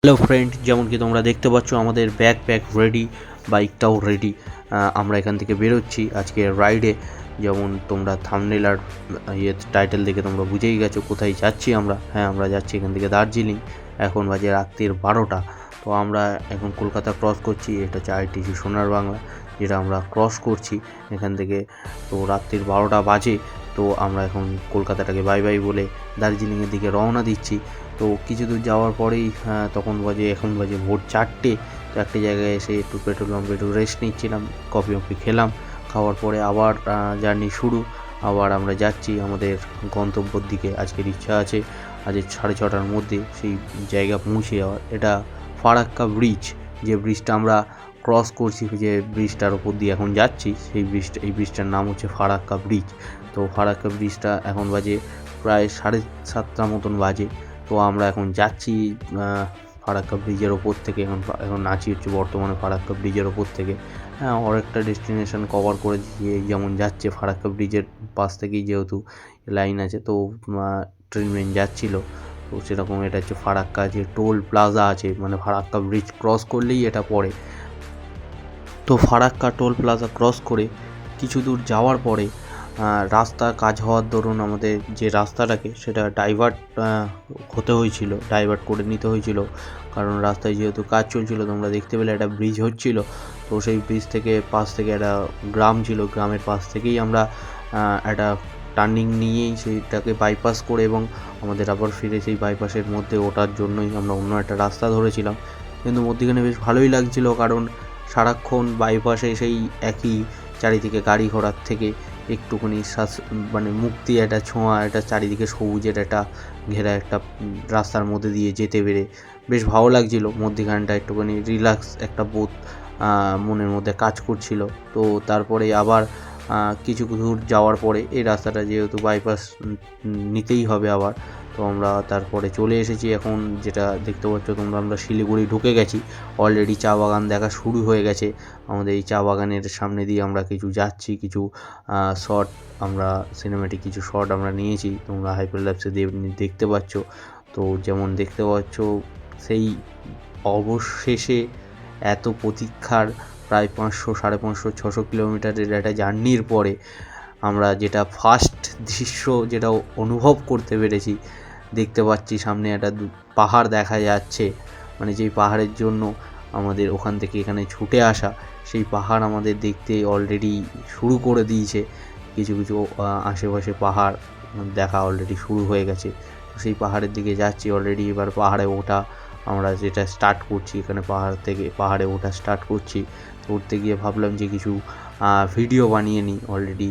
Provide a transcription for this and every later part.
Hello friend, যেমন কি তোমরা দেখতে পাচ্ছ আমাদের ব্যাকপ্যাক রেডি, বাইকটাও রেডি। আমরা এখান থেকে বেরোচ্ছি আজকে রাইডে। যেমন তোমরা থাম্বনেল আর টাইটেল দেখে তোমরা বুঝেই গেছো কোথায় যাচ্ছি আমরা। হ্যাঁ, আমরা যাচ্ছি এখান থেকে দার্জিলিং। এখন বাজে রাত্রির 12টা। তো আমরা এখন কলকাতা ক্রস করছি। এটা হচ্ছে আইটিসি সোনার বাংলা, যেটা আমরা ক্রস করছি এখান থেকে। তো রাত্রির 12টা বাজে। তো আমরা এখন কলকাতাটাকে বাই বাই বলে দার্জিলিংয়ের দিকে রওনা দিচ্ছি। তো কিছু দূর যাওয়ার পরেই এখন বাজে ভোর 4টে। তো একটা জায়গায় এসে একটু পেট্রোল পাম্পে একটু রেস্ট নিচ্ছিলাম, কফি খেলাম। খাওয়ার পরে আবার জার্নি শুরু। আবার আমরা যাচ্ছি আমাদের গন্তব্যর দিকে। আজকের ইচ্ছা আছে আজ 6:30টার মধ্যে সেই জায়গা পৌঁছে যাওয়ার। এটা ফারাক্কা ব্রিজ, যে ব্রিজটা আমরা ক্রস করছি, যে ব্রিজটার ওপর দিয়ে এখন যাচ্ছি, এই ব্রিজটার নাম হচ্ছে ফারাক্কা ব্রিজ। তো ফারাক্কা ব্রিজটা এখন বাজে প্রায় 7:30 মতন বাজে। তো আমরা এখন যাচ্ছি ফারাক্কা ব্রিজের ওপর থেকে। এখন আছি হচ্ছে বর্তমানে ফারাক্কা ব্রিজের ওপর থেকে। হ্যাঁ, অনেকটা ডেস্টিনেশন কভার করে দিয়ে যেমন যাচ্ছে ফারাক্কা ব্রিজের পাশ থেকেই, যেহেতু লাইন আছে তো ট্রেন যাচ্ছিলো। তো সেরকম এটা হচ্ছে ফারাক্কা যে টোল প্লাজা আছে, মানে ফারাক্কা ব্রিজ ক্রস করলেই এটা পড়ে। তো ফারাক্কা টোল প্লাজা ক্রস করে কিছু দূর যাওয়ার পরে রাস্তার কাজ হওয়ার দরুন আমাদের যে রাস্তাটাকে সেটা ডাইভার্ট করে নিতে হয়েছিল। কারণ রাস্তায় যেহেতু কাজ চলছিল, তোমরা দেখতে পেলে একটা ব্রিজ হচ্ছিল। তো সেই ব্রিজ থেকে পাশ থেকে একটা গ্রাম ছিল, গ্রামের পাশ থেকেই আমরা একটা টার্নিং নিয়েই সেইটাকে বাইপাস করে এবং আমাদের আবার ফিরে সেই বাইপাসের মধ্যে ওঠার জন্যই আমরা অন্য একটা রাস্তা ধরেছিলাম। কিন্তু মধ্যিখানে বেশ ভালোই লাগছিল, কারণ সারাক্ষণ বাইপাসে সেই একই চারিদিকে গাড়ি ঘোড়ার থেকে একটুখানি মানে মুক্তি, একটা ছোঁয়া, একটা চারিদিকে সবুজের একটা ঘেরা একটা রাস্তার মধ্যে দিয়ে যেতে পেরে বেশ ভালো লাগছিল। মধ্যিখানটা একটুখানি রিল্যাক্স একটা বোধ মনের মধ্যে কাজ করছিল। তো তারপরে আবার কিছু দূর যাওয়ার পরে এই রাস্তাটা যেহেতু বাইপাস নিতেই হবে আবার, তো আমরা তারপরে চলে এসেছি এখন, যেটা দেখতে পাচ্ছ তোমরা, আমরা শিলিগুড়ি ঢুকে গেছি। অলরেডি চা বাগান দেখা শুরু হয়ে গেছে আমাদের। এই চা বাগানের সামনে দিয়ে আমরা কিছু যাচ্ছি, কিছু শর্ট আমরা সিনেম্যাটিক কিছু শর্ট আমরা নিয়েছি, তোমরা হাইপারল্যাপসে দেখতে পাচ্ছ। তো যেমন দেখতে পাচ্ছ, সেই অবশেষে এত প্রতীক্ষার প্রায় 500, 550, 600 কিলোমিটারের একটা জার্নির পরে আমরা যেটা ফার্স্ট দৃশ্য যেটা অনুভব করতে পেরেছি, দেখতে পাচ্ছি সামনে একটা পাহাড় দেখা যাচ্ছে। মানে যেই পাহাড়ের জন্য আমাদের ওখান থেকে এখানে ছুটে আসা, সেই পাহাড় আমাদের দেখতে অলরেডি শুরু করে দিয়েছে। কিছু আশেপাশে পাহাড় দেখা অলরেডি শুরু হয়ে গেছে। তো সেই পাহাড়ের দিকে যাচ্ছি অলরেডি। এবার পাহাড়ে ওঠা আমরা যেটা স্টার্ট করছি, এখানে পাহাড়ে ওঠা স্টার্ট করছি। তো উঠতে গিয়ে ভাবলাম যে কিছু ভিডিও বানিয়ে নিই। অলরেডি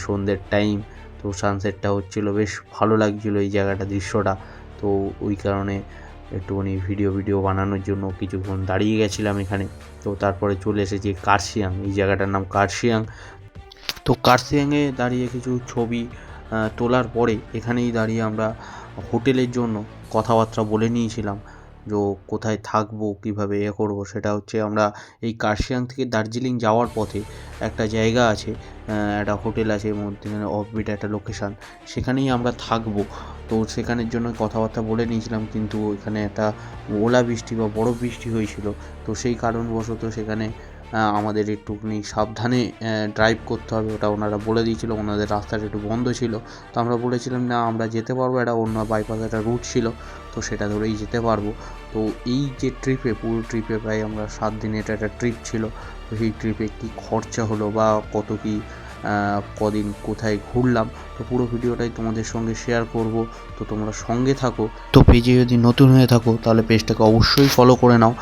সন্ধ্যের টাইম, তো সানসেটটা হচ্ছিলো, বেশ ভালো লাগছিলো এই জায়গাটা, দৃশ্যটা। তো ওই কারণে একটুখানি ভিডিও বানানোর জন্য কিছুক্ষণ দাঁড়িয়ে গেছিলাম এখানে। তো তারপরে চলে এসেছি কার্শিয়াং, এই জায়গাটার নাম কার্শিয়াং। তো কার্শিয়াংয়ে দাঁড়িয়ে কিছু ছবি তোলার পরে এখানেই দাঁড়িয়ে আমরা হোটেলের জন্য কথাবার্তা বলে নিয়েছিলাম, যে কোথায় থাকবো, কীভাবে করবো। সেটা হচ্ছে আমরা এই কার্শিয়াং থেকে দার্জিলিং যাওয়ার পথে একটা জায়গা আছে, একটা হোটেল আছে মধ্যখানে অফবিট একটা লোকেশান, সেখানেই আমরা থাকবো। তো সেখানের জন্য কথাবার্তা বলে নিয়েছিলাম, কিন্তু এখানে একটা ওলা বৃষ্টি বা বড় বৃষ্টি হয়েছিল। তো সেই কারণবশত সেখানে আমাদের একটুখানি সাবধানে ড্রাইভ করতে হবে, ওটা ওনারা বলে দিয়েছিল। ওনাদের রাস্তাটা একটু বন্ধ ছিল। তো আমরা বলেছিলাম না, আমরা যেতে পারবো, একটা অন্য বাইপাস একটা রুট ছিল, তো সেটা ধরেই যেতে পারবো। তো এই যে পুরো ট্রিপে প্রায় আমরা 7 দিন এটা একটা ট্রিপ ছিল। তো সেই ট্রিপে কী খরচা হলো বা কত কী কদিন কোথায় ঘুরলাম, তো পুরো ভিডিওটাই তোমাদের সঙ্গে শেয়ার করব। তো তোমরা সঙ্গে থাকো। তো পেজে যদি নতুন হয়ে থাকো তাহলে পেজটাকে অবশ্যই ফলো করে নাও।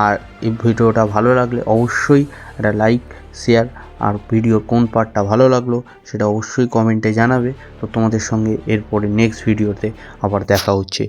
আর এই ভিডিওটা ভালো লাগলে অবশ্যই একটা লাইক, শেয়ার, আর ভিডিওর কোন পার্টটা ভালো লাগলো সেটা অবশ্যই কমেন্টে জানাবে। তো তোমাদের সঙ্গে এরপরে নেক্সট ভিডিওতে আবার দেখা হচ্ছে।